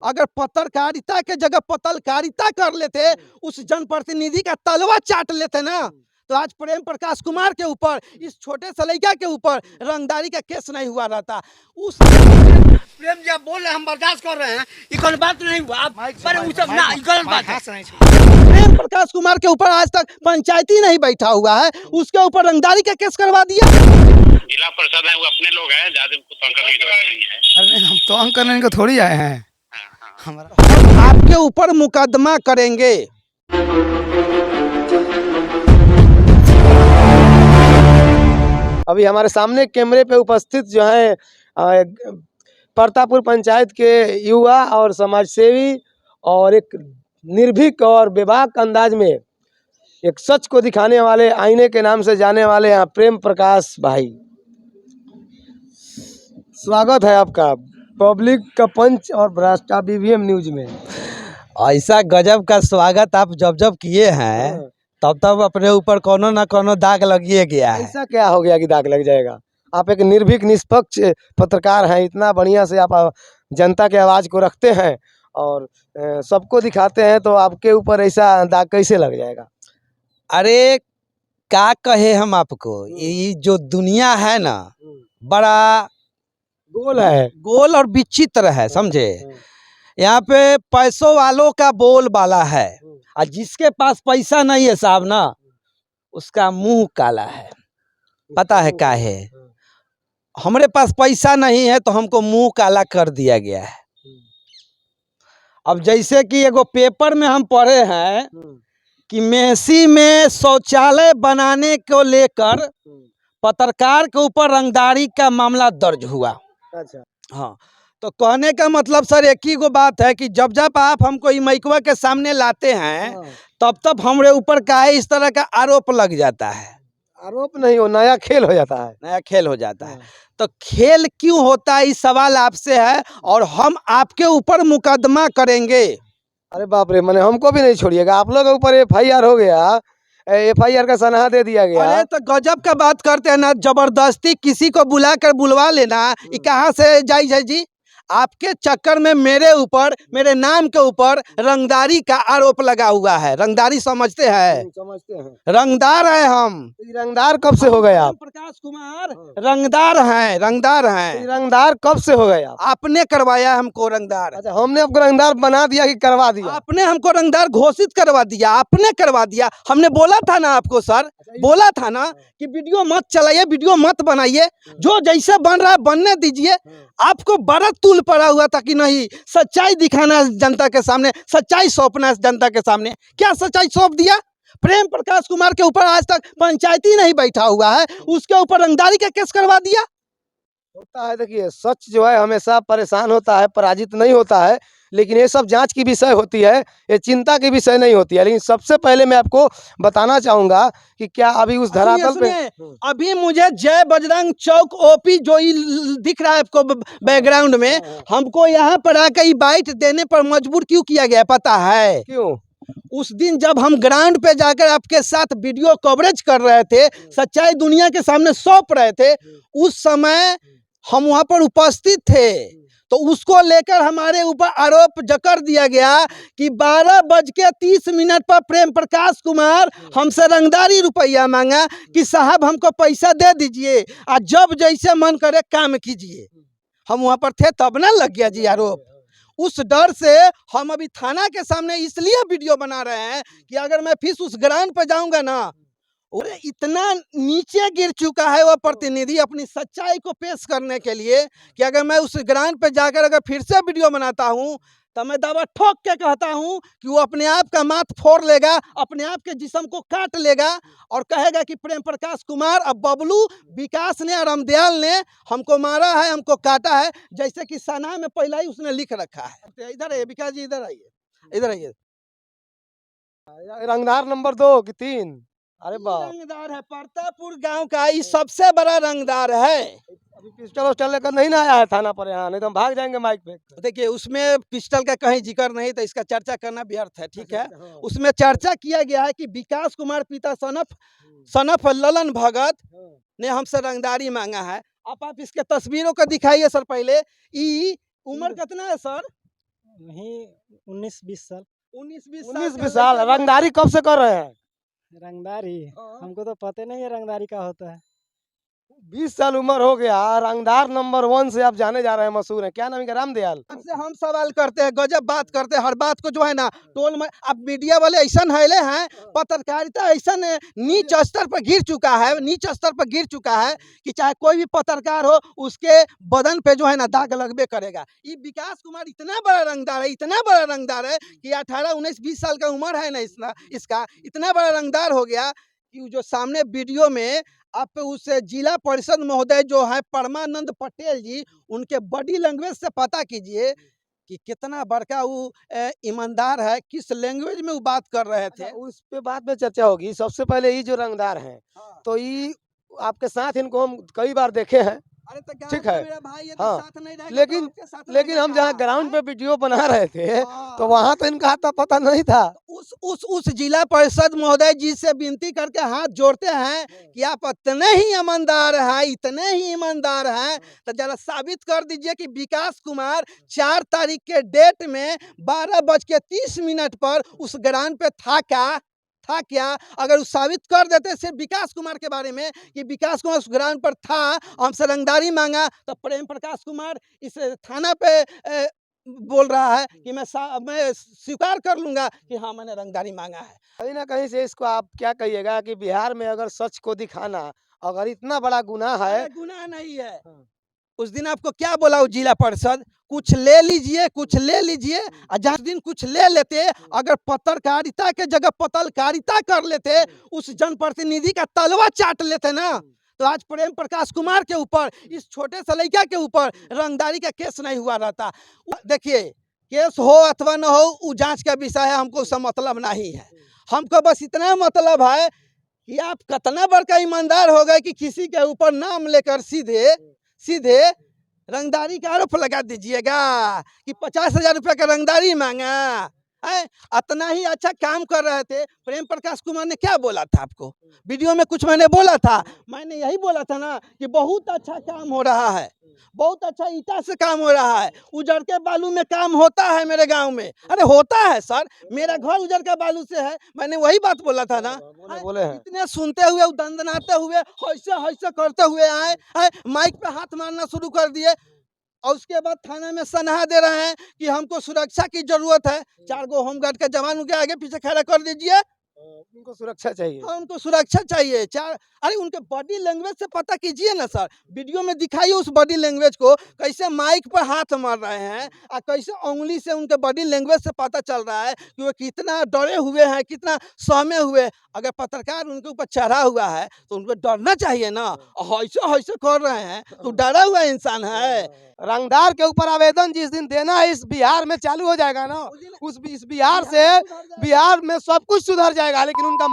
अगर पत्रकारिता के जगह पत्रकारिता कर लेते, उस जनप्रतिनिधि का तलवा चाट लेते ना, तो आज प्रेम प्रकाश कुमार के ऊपर, इस छोटे से लड़का के ऊपर रंगदारी का केस नहीं हुआ रहता। उस प्रेम जी आप बोल रहे हैं, हम बर्दाश्त कर रहे हैं, ये कोई बात नहीं हुआ। आप पर वो सब ना, ये गलत बात है। प्रेम प्रकाश कुमार के ऊपर आज तक पंचायती नहीं बैठा हुआ है, उसके ऊपर रंगदारी का केस करवा दिया। जिला परिषद है, वो अपने लोग हैं, ज्यादा उनको तंग करने की जरूरत नहीं है। अरे हम तंग करने को थोड़ी आए हैं। हमारा हम आपके ऊपर मुकदमा करेंगे। अभी हमारे सामने कैमरे पे उपस्थित जो है परतापुर पंचायत के युवा और समाजसेवी और एक निर्भीक और बेबाक अंदाज में एक सच को दिखाने वाले, आईने के नाम से जाने वाले यहाँ प्रेम प्रकाश भाई, स्वागत है आपका पब्लिक का पंच और भ्रष्टा BVM न्यूज में। ऐसा गजब का स्वागत आप जब जब किए हैं, तब तब अपने ऊपर कोनो ना कोनो दाग लगिए गया है। ऐसा क्या हो गया कि दाग लग जाएगा? आप एक निर्भीक निष्पक्ष पत्रकार हैं, इतना बढ़िया से आप जनता के आवाज़ को रखते हैं और सबको दिखाते हैं, तो आपके ऊपर ऐसा दाग कैसे लग जाएगा? अरे क्या कहे हम आपको, ये जो दुनिया है ना, बड़ा गोल है, गोल और विचित्र है, समझे। यहाँ पे पैसों वालों का बोल बाला है, और जिसके पास पैसा नहीं है साहब ना, उसका मुंह काला है। पता है क्या है? हमारे पास पैसा नहीं है तो हमको मुंह काला कर दिया गया है। अब जैसे कि एगो पेपर में हम पढ़े हैं कि मेसी में शौचालय बनाने को लेकर पत्रकार के ऊपर रंगदारी का मामला दर्ज हुआ। अच्छा, हाँ, तो कहने का मतलब सर एक ही गो बात है कि जब जब आप हमको ई माइकवा के सामने लाते हैं, तब तब हमारे ऊपर का है इस तरह का आरोप लग जाता है। आरोप नहीं हो, नया खेल हो जाता है। नया खेल हो जाता है। तो खेल क्यों होता है, इस सवाल आपसे है, और हम आपके ऊपर मुकदमा करेंगे। अरे बाप रे, मैंने हमको भी नहीं छोड़िएगा। आप लोगों के ऊपर FIR हो गया, FIR का सनहा दे दिया गया। अरे तो गजब का बात करते हैं ना, जबरदस्ती किसी को बुलाकर बुलवा लेना, ये कहाँ से जायज है जी? आपके चक्कर में मेरे ऊपर, मेरे नाम के ऊपर रंगदारी का आरोप लगा हुआ है। रंगदारी समझते हैं? समझते हैं। रंगदार है हम। रंगदार कब से हो गए आप? प्रकाश कुमार रंगदार हैं, रंगदार हैं। रंगदार कब से हो गए आप? आपने करवाया हमको रंगदार। अच्छा, हमने आपको रंगदार बना दिया कि करवा दिया? आपने हमको रंगदार घोषित करवा दिया, आपने करवा दिया। हमने बोला था ना आपको सर, बोला था ना कि वीडियो मत चलाइए, वीडियो मत बनाइए, जो जैसे बन रहा है बनने दीजिए। आपको बड़ा तूल पड़ा हुआ था कि नहीं, सच्चाई दिखाना है जनता के सामने, सच्चाई सौंपना है जनता के सामने। क्या सच्चाई सौंप दिया? प्रेम प्रकाश कुमार के ऊपर आज तक पंचायती नहीं बैठा हुआ है, उसके ऊपर रंगदारी का केस करवा दिया। होता है, देखिए सच जो है हमेशा परेशान होता है, पराजित नहीं होता है। लेकिन ये सब जांच की विषय होती है, ये चिंता की विषय नहीं होती है। लेकिन सबसे पहले मैं आपको बताना चाहूंगा कि क्या अभी उस धरातल पे अभी मुझे जय बजरंग चौक OP जो दिख रहा है आपको बैकग्राउंड में, हमको यहाँ पर आकर ये बाइट देने पर मजबूर क्यों किया गया पता है? क्यों? उस दिन जब हम ग्राउंड पे जाकर आपके साथ वीडियो कवरेज कर रहे थे, सच्चाई दुनिया के सामने सौंप रहे थे, उस समय हम वहां पर उपस्थित थे। तो उसको लेकर हमारे ऊपर आरोप जकर दिया गया कि 12:30 पर प्रेम प्रकाश कुमार हमसे रंगदारी रुपया मांगा कि साहब हमको पैसा दे दीजिए और जब जैसे मन करे काम कीजिए। हम वहां पर थे तब ना लग गया जी आरोप। उस डर से हम अभी थाना के सामने इसलिए वीडियो बना रहे हैं कि अगर मैं फिर उस ग्राउंड पे जाऊंगा ना, और इतना नीचे गिर चुका है वो प्रतिनिधि अपनी सच्चाई को पेश करने के लिए कि अगर मैं उस ग्राउंड पे जाकर अगर फिर से वीडियो बनाता हूं, तो मैं दावा ठोक के कहता हूं कि वो अपने आप का माथ फोड़ लेगा, अपने आप के जिस्म को काट लेगा और कहेगा कि प्रेम प्रकाश कुमार अब बबलू, विकास ने और रामदयाल ने हमको मारा है, हमको काटा है, जैसे कि सना में पहला ही उसने लिख रखा है। इधर आइए विकास जी, इधर आइए, इधर आइए। रंगदार नंबर 2 कि 3? अरे बाप, रंगदार है, परतापुर गांव का ये सबसे बड़ा रंगदार है। अभी पिस्टल उस्टल लेकर नहीं ना आया है थाना पर यहाँ, नहीं तो हम भाग जाएंगे माइक पे। देखिए उसमें पिस्टल का कहीं जिक्र नहीं, तो इसका चर्चा करना व्यर्थ है, ठीक है। उसमें चर्चा किया गया है कि विकास कुमार पिता सनफ ललन भगत ने हमसे रंगदारी मांगा है। आप इसके तस्वीरों को दिखाइए सर। पहले ई उम्र कितना है सर? वही 19-20 साल 19-20 19-20 साल रंगदारी कब से कर रहे हैं? रंगदारी। हाँ। हमको तो पता नहीं है रंगदारी का होता है। 20 साल उम्र हो गया, रंगदार नंबर 1 से आप जाने जा रहे हैं, मशहूर हैं। क्या नाम है इनका? रामदयाल। आपसे हम सवाल करते हैं, गजब बात करते हैं, हर बात को जो है ना टोल में। अब मीडिया वाले ऐसा हैले हैं, पत्रकारिता ऐसा नीच स्तर पर गिर चुका है, नीच स्तर पर गिर चुका है कि चाहे कोई भी पत्रकार हो उसके बदन पे जो है ना दाग लगबे करेगा। ये विकास कुमार इतना बड़ा रंगदार है, इतना बड़ा रंगदार है कि 18, 19, 20 साल का उम्र है ना इसका इतना बड़ा रंगदार हो गया कि वो जो सामने वीडियो में आप उस जिला परिषद महोदय जो है परमानंद पटेल जी, उनके बॉडी लैंग्वेज से पता कीजिए कि कितना बड़का वो ईमानदार है, किस लैंग्वेज में वो बात कर रहे थे। उस पे बाद में चर्चा होगी। सबसे पहले ये जो रंगदार हैं, हाँ। तो ये आपके साथ इनको हम कई बार देखे हैं, अरे तो ठीक गाँव है। का मेरा भाई है तो हाँ, साथ नहीं रहेगा तो लेकिन आपके साथ लेकिन रहेगा हम जहाँ क्या? ग्राउंड पे वीडियो बना रहे थे, तो हाँ। वहाँ तो इनका आता पता नहीं था। उस जिला परिषद महोदय जी से विनती करके हाथ जोड़ते हैं कि आप इतने ही ईमानदार हैं, इतने ही ईमानदार हैं, तो जरा साबित कर दीजिए कि विकास कुमार 4 तारीख के डेट में 12:30 पर उस ग्राउंड पे था क्या? अगर वो साबित कर देते सिर्फ विकास कुमार के बारे में कि विकास कुमार उस ग्राउंड पर था, हमसे रंगदारी मांगा, तो प्रेम प्रकाश कुमार इस थाना पे बोल रहा है कि मैं स्वीकार कर लूंगा कि हाँ मैंने रंगदारी मांगा है। कहीं ना कहीं से इसको आप क्या कहिएगा कि बिहार में अगर सच को दिखाना अगर इतना बड़ा गुनाह है। अरे गुनाह नहीं है। उस दिन आपको क्या बोला वो जिला परिषद, कुछ ले लीजिए, कुछ ले लीजिए। और जिस दिन कुछ ले लेते, अगर पत्रकारिता के जगह पत्रकारिता कर लेते, उस जनप्रतिनिधि का तलवा चाट लेते ना, तो आज प्रेम प्रकाश कुमार के ऊपर, इस छोटे से लड़का के ऊपर रंगदारी का केस नहीं हुआ रहता। देखिए, केस हो अथवा न हो वो जांच का विषय है, हमको उससे मतलब नहीं है। हमको बस इतना मतलब है कि आप कितना बड़का ईमानदार हो गए कि किसी के ऊपर नाम लेकर सीधे रंगदारी का आरोप लगा दीजिएगा कि 50,000 रुपये का रंगदारी मांगा है। इतना ही अच्छा काम कर रहे थे। प्रेम प्रकाश कुमार ने क्या बोला था आपको वीडियो में? कुछ मैंने बोला था? मैंने यही बोला था ना कि बहुत अच्छा काम हो रहा है, बहुत अच्छा ईटा से काम हो रहा है, उजड़ के बालू में काम होता है मेरे गांव में। अरे होता है सर, मेरा घर उजड़ के बालू से है। मैंने वही बात बोला था ना। बोले हैं। इतने सुनते हुए, दंदनाते हुए, हैसे करते हुए आए, माइक पे हाथ मारना शुरू कर दिए और उसके बाद थाने में सनहा दे रहे हैं कि हमको सुरक्षा की जरूरत है। 4 गो होमगार्ड के जवान के आगे पीछे खड़ा कर दीजिए, उनको सुरक्षा चाहिए। हाँ उनको सुरक्षा चाहिए। अरे उनके बॉडी लैंग्वेज से पता कीजिए ना सर, वीडियो में दिखाइए उस बॉडी लैंग्वेज को, कैसे माइक पर हाथ मार रहे हैं और कैसे उंगली से उनके बॉडी लैंग्वेज से पता चल रहा है कि वो कितना डरे हुए हैं, कितना सहमे हुए। अगर पत्रकार उनके ऊपर चढ़ा हुआ है तो उनको डरना चाहिए ना। ऐसे कर रहे हैं तो डरा हुआ इंसान है। रंगदार के ऊपर आवेदन जिस दिन देना है इस बिहार में चालू हो जाएगा ना, इस बिहार से बिहार में सब कुछ सुधर जाएगा। लेकिन उनका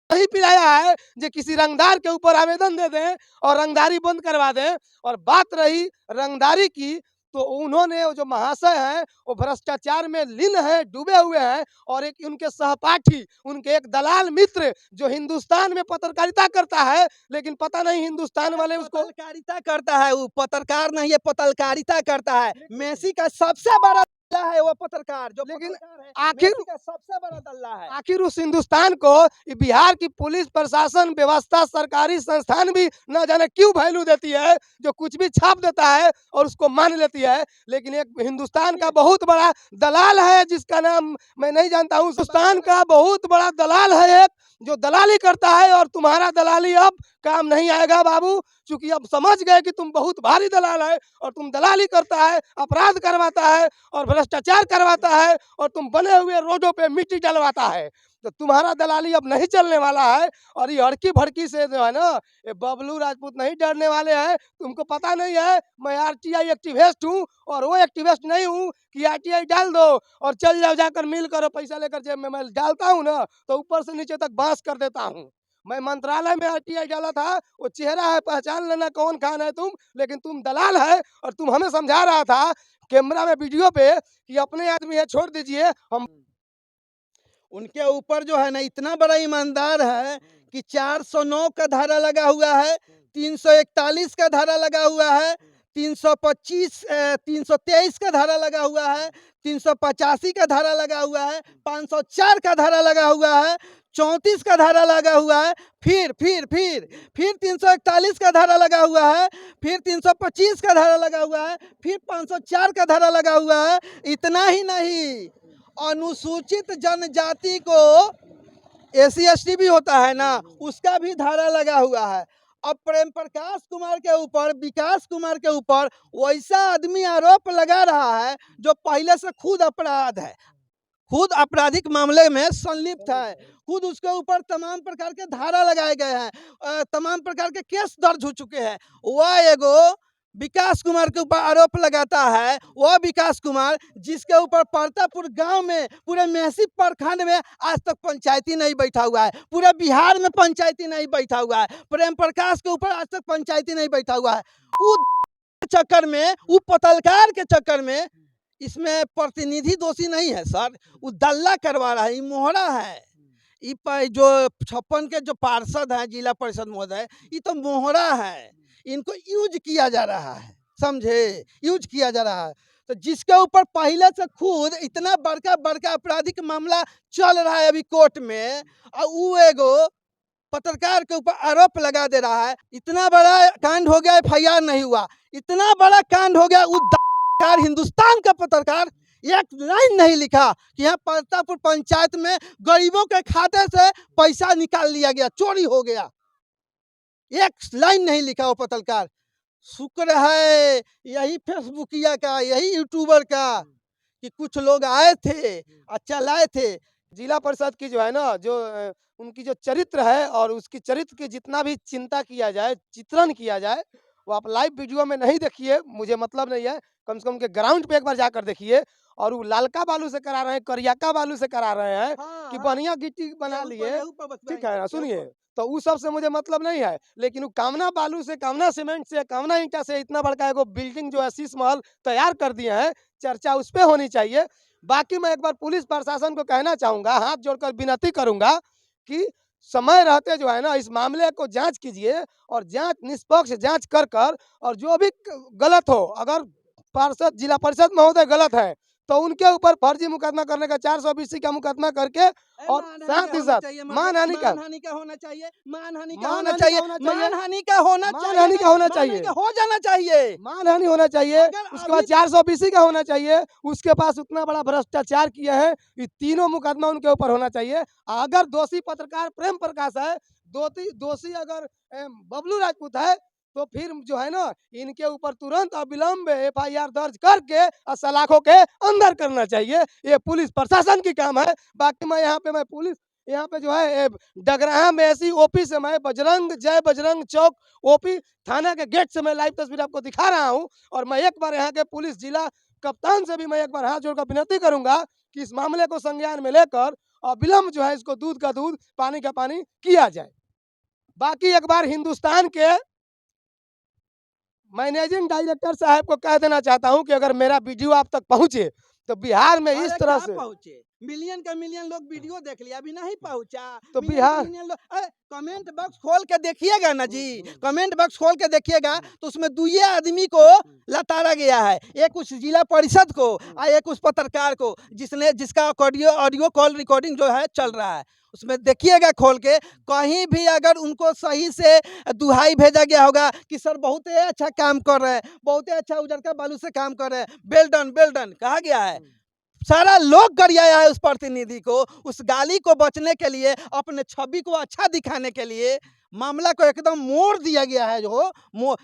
नहीं पिलाया है जो किसी रंगदार के ऊपर आवेदन दे दें और रंगदारी बंद करवा दें। और बात रही रंगदारी की, तो उन्होंने जो महाशय हैं वो भ्रष्टाचार में लीन है, डूबे हुए हैं। और एक उनके सहपाठी, उनके एक दलाल मित्र जो हिंदुस्तान में पत्रकारिता करता है, लेकिन पता नहीं हिंदुस्तान वाले उसको पत्रकारिता करता है, वो पत्रकार नहीं है, पत्रकारिता करता है। मेसी का सबसे बड़ा दल्ला है वो पत्रकार, जो लेकिन पत्रकार है, आखिर मेसी का सबसे बड़ा दल्ला है। आखिर उस हिंदुस्तान को बिहार की पुलिस प्रशासन व्यवस्था सरकारी संस्थान भी न जाने क्यों वैल्यू देती है, जो कुछ भी छाप देता है और उसको मान लेती है। लेकिन एक हिंदुस्तान का बहुत बड़ा दलाल है जिसका नाम मैं नहीं जानता हूँ। हिंदुस्तान का बहुत बड़ा दलाल है एक, जो दलाली करता है। और तुम्हारा दलाली अब काम नहीं आएगा बाबू, क्योंकि अब समझ गए कि तुम बहुत भारी दलाल है और तुम दलाली करता है, अपराध करवाता है और भ्रष्टाचार करवाता है और तुम बने हुए रोडों पे मिट्टी डलवाता है। तो तुम्हारा दलाली अब नहीं चलने वाला है। और ये हड़की भड़की से जो है ना, ये बबलू राजपूत नहीं डरने वाले हैं। तुमको पता नहीं है मैं आरटीआई एक्टिविस्ट हूँ और वो एक्टिविस्ट नहीं हूँ कि आरटीआई डाल दो और चल जाओ, जाकर मिल करो, पैसा लेकर जेब में। मैं डालता हूँ ना तो ऊपर से नीचे तक बांस कर देता हूँ। मैं मंत्रालय में आरटीआई डाला था, वो चेहरा है, पहचान लेना कौन खान है तुम। लेकिन तुम दलाल है और तुम हमें समझा रहा था कैमरा में वीडियो पे कि अपने आदमी है, छोड़ दीजिए। हम उनके ऊपर जो है ना इतना बड़ा ईमानदार है कि 409 का धारा लगा हुआ है, 341 का धारा लगा हुआ है, 325 323 का धारा लगा हुआ है, 385 का धारा लगा हुआ है, 504 का धारा लगा हुआ है, 34 का धारा लगा हुआ है, फिर 341 का धारा लगा हुआ है, फिर 325 का धारा लगा हुआ है, फिर 504 का धारा लगा हुआ है। इतना ही नहीं, अनुसूचित जनजाति को SC/ST भी होता है ना, उसका भी धारा लगा हुआ है। अब प्रेम प्रकाश कुमार के ऊपर, विकास कुमार के ऊपर वैसा आदमी आरोप लगा रहा है जो पहले से खुद अपराध है, खुद आपराधिक मामले में संलिप्त है, खुद उसके ऊपर तमाम प्रकार के धारा लगाए गए हैं, तमाम प्रकार के केस दर्ज हो चुके हैं। वह एगो विकास कुमार के ऊपर आरोप लगाता है, वह विकास कुमार जिसके ऊपर परतापुर गांव में, पूरे मेहसी प्रखंड में आज तक पंचायती नहीं बैठा हुआ है, पूरे बिहार में पंचायती नहीं बैठा हुआ है, प्रेम प्रकाश के ऊपर आज तक पंचायती नहीं बैठा हुआ है। वो चक्कर में, वो पत्रकार के चक्कर में, इसमें प्रतिनिधि दोषी नहीं है सर, वो दल्ला करवा रहा है, ये मोहरा है। जो 56 के जो पार्षद हैं, जिला परिषद महोदय, ये तो मोहरा है, इनको यूज किया जा रहा है, समझे, यूज किया जा रहा है। तो जिसके ऊपर पहले से खुद इतना बड़का आपराधिक मामला चल रहा है अभी कोर्ट में, और वो एगो पत्रकार के ऊपर आरोप लगा दे रहा है। इतना बड़ा कांड हो गया, FIR नहीं हुआ, इतना बड़ा कांड हो गया, हिंदुस्तान का पत्रकार एक लाइन नहीं लिखा कि यहाँ परतापुर पंचायत में गरीबों के खाते से पैसा निकाल लिया गया, चोरी हो गया, एक लाइन नहीं लिखा वो पत्रकार। शुक्र है यही फेसबुकिया का, यही यूट्यूबर का कि कुछ लोग आए थे, अच्छा लाए थे। जिला परिषद की जो है ना, जो उनकी जो चरित्र है और उसकी चरित्र की जितना भी चिंता किया जाए, चित्रण किया जाए, वो आप लाइव वीडियो में नहीं देखिए, मुझे मतलब नहीं है, कम से कम के ग्राउंड पे एक बार जाकर देखिए। और वो लालका बालू से करा रहे हैं, करियाका बालू से करा रहे हैं, कि बढ़िया गिट्टी बना लिए, ठीक है ना, सुनिए। तो उस सब से मुझे मतलब नहीं है, लेकिन वो कामना बालू से, कामना सीमेंट से, कामना ईंटा से इतना बड़का एगो बिल्डिंग जो है शीश महल तैयार कर दिए हैं, चर्चा उस पर होनी चाहिए। बाकी मैं एक बार पुलिस प्रशासन को कहना चाहूँगा, हाथ जोड़कर विनती करूँगा कि समय रहते जो है ना, इस मामले को जांच कीजिए, और जांच निष्पक्ष जांच कर और जो भी गलत हो, अगर पार्षद, जिला परिषद महोदय गलत है तो उनके ऊपर फर्जी मुकदमा करने का 420 का मुकदमा करके, और साथ ही साथ मानहानि का होना चाहिए, मानहानि का होना चाहिए, मानहानि का होना चाहिए, हो जाना चाहिए, मानहानि होना चाहिए। उसके बाद 420 का होना चाहिए। उसके पास उतना बड़ा भ्रष्टाचार किया है, ये तीनों मुकदमा उनके ऊपर होना चाहिए। अगर दोषी पत्रकार प्रेम प्रकाश है, दोषी अगर बबलू राजपूत है, तो फिर जो है ना, इनके ऊपर तुरंत अविलंब FIR दर्ज करके सलाखों के अंदर करना चाहिए। ये पुलिस प्रशासन की काम है। बाकी मैं पुलिस यहाँ पे जो है डगराहा में ऐसी OP से मैं जय बजरंग चौक OP थाना के गेट से मैं लाइव तस्वीर आपको दिखा रहा हूँ। और मैं एक बार यहाँ के पुलिस जिला कप्तान से भी मैं एक बार हाथ जोड़कर विनती करूंगा कि इस मामले को संज्ञान में लेकर अविलंब जो है इसको दूध का दूध, पानी का पानी किया जाए। बाकी एक बार हिंदुस्तान के मैनेजिंग डायरेक्टर साहब को कह देना चाहता हूं कि अगर मेरा वीडियो आप तक पहुंचे तो बिहार में इस तरह से पहुंचे, मिलियन का मिलियन लोग वीडियो देख लिया, अभी नहीं पहुंचा तो बिहार कमेंट बॉक्स खोल के देखिएगा ना जी, कमेंट बॉक्स खोल के देखिएगा तो उसमें दुए आदमी को लताड़ा गया है, एक उस जिला परिषद को और एक उस पत्रकार को, जिसका ऑडियो कॉल रिकॉर्डिंग जो है चल रहा है, उसमें देखिएगा खोल के। कहीं भी अगर उनको सही से दुहाई भेजा गया होगा कि सर बहुत ही अच्छा काम कर रहे हैं, बहुत ही अच्छा उजरका बालू से काम कर रहे हैं, वेल डन कहा गया है, सारा लोग गरियाया है उस प्रतिनिधि को, उस गाली को बचने के लिए, अपने छवि को अच्छा दिखाने के लिए मामला को एकदम मोड़ दिया गया है। जो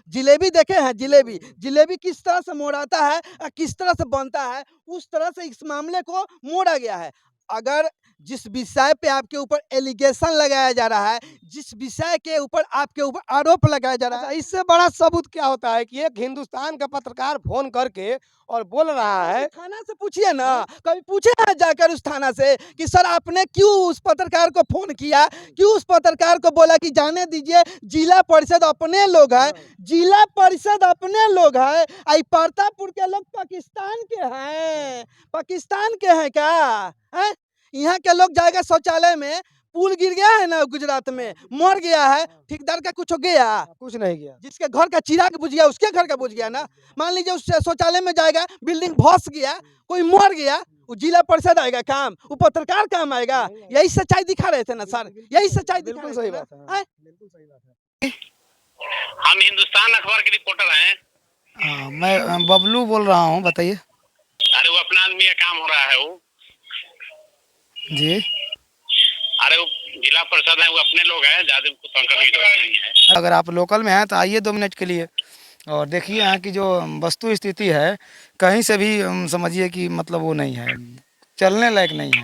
जिलेबी देखे हैं, जिलेबी किस तरह से मोड़ाता है, किस तरह से बनता है, उस तरह से इस मामले को मोड़ा गया है। अगर जिस विषय पे आपके ऊपर एलिगेशन लगाया जा रहा है, जिस विषय के ऊपर आपके ऊपर आरोप लगाया जा रहा है, इससे बड़ा सबूत क्या होता है कि एक हिंदुस्तान का पत्रकार फोन करके और बोल रहा है, थाना से पूछिए ना, कभी पूछे ना जाकर उस थाना से कि सर आपने क्यों उस पत्रकार को फोन किया, क्यों उस पत्रकार को बोला कि जाने दीजिए, जिला परिषद अपने लोग है, जिला परिषद अपने लोग है, आई परतापुर के लोग पाकिस्तान के हैं क्या है? यहाँ के लोग जाएगा शौचालय में, पुल गिर गया है ना गुजरात में, मर गया है, ठेकेदार का कुछ हो गया? कुछ नहीं किया। जिसके घर का चिराग बुझ गया उसके घर का बुझ गया ना। मान लीजिए उस शौचालय में जाएगा, बिल्डिंग धस गया, कोई मर गया, वो जिला परिषद आएगा काम, वो पत्रकार काम आएगा? यही सच्चाई दिखा रहे थे ना सर, यही सच्चाई दिखा बिल्कुल रहे सही थे बात ना। है। हैं? बिल्कुल सही बात है। हम हिंदुस्तान अखबार के रिपोर्टर हैं। हाँ, मैं बबलू बोल रहा हूँ, बताइए। अरे वो अपना आदमी का काम हो रहा है वो। जी। अरे वो जिला परिषद है, वो अपने लोग हैं, ज्यादा उनको तंग करने की जरूरत नहीं है। अगर आप लोकल में हैं तो आइए 2 मिनट के लिए और देखिए यहाँ की जो वस्तु स्थिति है, कहीं से भी समझिए कि मतलब वो नहीं है, चलने लायक नहीं है।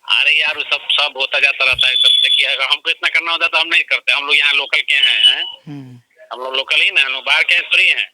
अरे यार वो सब होता जाता रहता है सब। देखिए अगर हमको इतना करना होता तो हम नहीं करते। हम लोग यहाँ लोकल के हैं। हम लोग लोकल ही ना, हम लोग बाहर के थोड़ी हैं।